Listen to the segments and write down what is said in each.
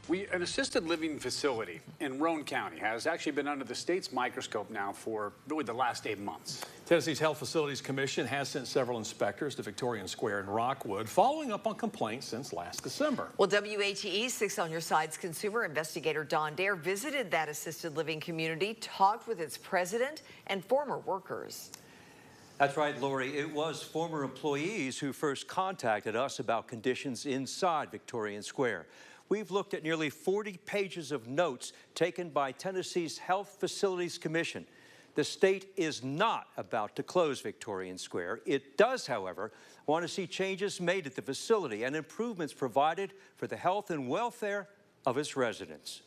An assisted living facility in Roane County has actually been under the state's microscope now for really the last 8 months. Tennessee's Health Facilities Commission has sent several inspectors to Victorian Square in Rockwood, following up on complaints since last December. Well, WATE 6 on Your Side's consumer investigator Don Dare visited that assisted living community, talked with its president and former workers. That's right, Lori. It was former employees who first contacted us about conditions inside Victorian Square. We've looked at nearly 40 pages of notes taken by Tennessee's Health Facilities Commission. The state is not about to close Victorian Square. It does, however, want to see changes made at the facility and improvements provided for the health and welfare of its residents.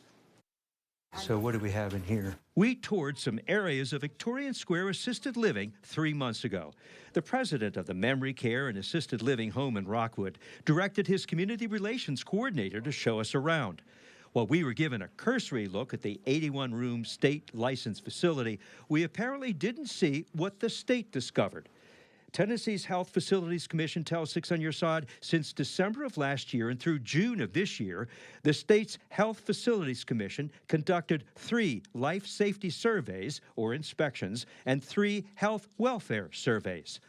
So what do we have in here? We toured some areas of Victorian Square assisted living 3 months ago. The president of the Memory Care and Assisted Living Home in Rockwood directed his community relations coordinator to show us around. While we were given a cursory look at the 81-room state licensed facility, we apparently didn't see what the state discovered. Tennessee's Health Facilities Commission tells 6 on Your Side since December of last year and through June of this year, the state's Health Facilities Commission conducted 3 life safety surveys or inspections and 3 health welfare surveys.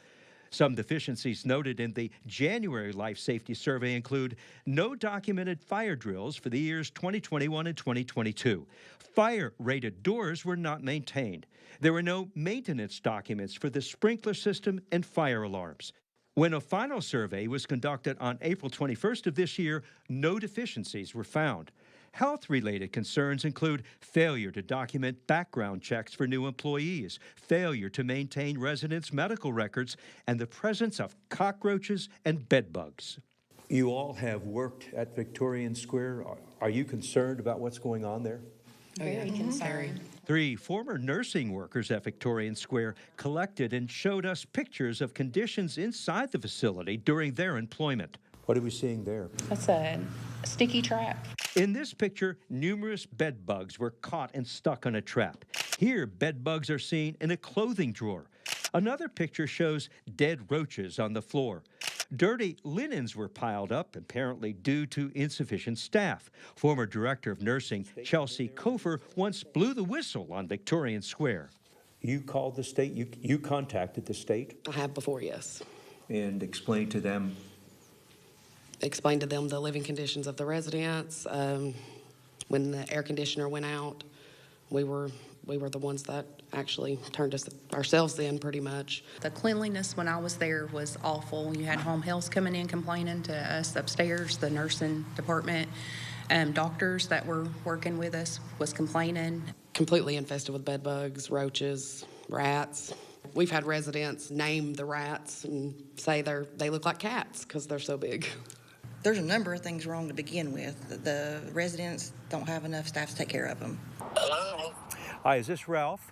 Some deficiencies noted in the January life safety survey include no documented fire drills for the years 2021 and 2022. Fire-rated doors were not maintained. There were no maintenance documents for the sprinkler system and fire alarms. When a final survey was conducted on April 21st of this year, no deficiencies were found. Health-related concerns include failure to document background checks for new employees, failure to maintain residents' medical records, and the presence of cockroaches and bedbugs. You all have worked at Victorian Square. Are you concerned about what's going on there? Very concerned. 3 former nursing workers at Victorian Square collected and showed us pictures of conditions inside the facility during their employment. What are we seeing there? That's a sticky trap. In this picture, numerous bed bugs were caught and stuck on a trap. Here, bed bugs are seen in a clothing drawer. Another picture shows dead roaches on the floor. Dirty linens were piled up, apparently due to insufficient staff. Former Director of Nursing Chelsea Kofer once blew the whistle on Victorian Square. You called the state? You contacted the state? I have before, yes. And explained to them? Explained to them the living conditions of the residents. When the air conditioner went out, we were the ones that actually turned ourselves in pretty much. The cleanliness when I was there was awful. You had home health coming in complaining to us upstairs, the nursing department. Doctors that were working with us was complaining. Completely infested with bed bugs, roaches, rats. We've had residents name the rats and say they look like cats because they're so big. There's a number of things wrong to begin with. The residents don't have enough staff to take care of them. Hello? Hi, is this Ralph?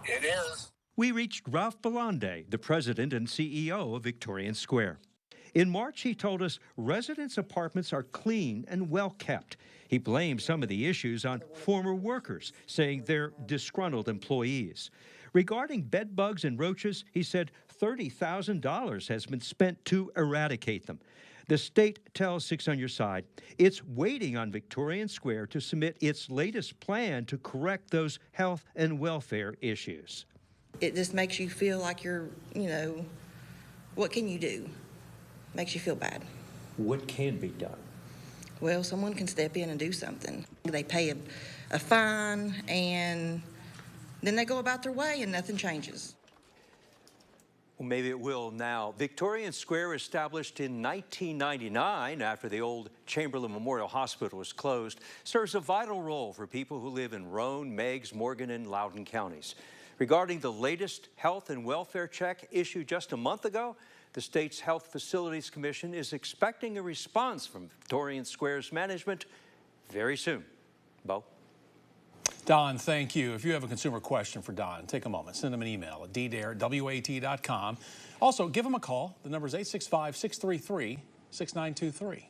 It is. We reached Ralph Belande, the president and CEO of Victorian Square. In March, he told us residents' apartments are clean and well kept. He blamed some of the issues on former workers, saying they're disgruntled employees. Regarding bed bugs and roaches, he said $30,000 has been spent to eradicate them. The state tells 6 on Your Side it's waiting on Victorian Square to submit its latest plan to correct those health and welfare issues. It just makes you feel like you're, what can you do? Makes you feel bad. What can be done? Well, someone can step in and do something. They pay a fine, and then they go about their way, and nothing changes. Well, maybe it will now. Victorian Square, established in 1999 after the old Chamberlain Memorial Hospital was closed, serves a vital role for people who live in Roane, Meigs, Morgan, and Loudoun counties. Regarding the latest health and welfare check issued just a month ago, the state's Health Facilities Commission is expecting a response from Victorian Square's management very soon. Bo? Don, thank you. If you have a consumer question for Don, take a moment. Send him an email at ddare@wat.com. Also, give him a call. The number is 865-633-6923.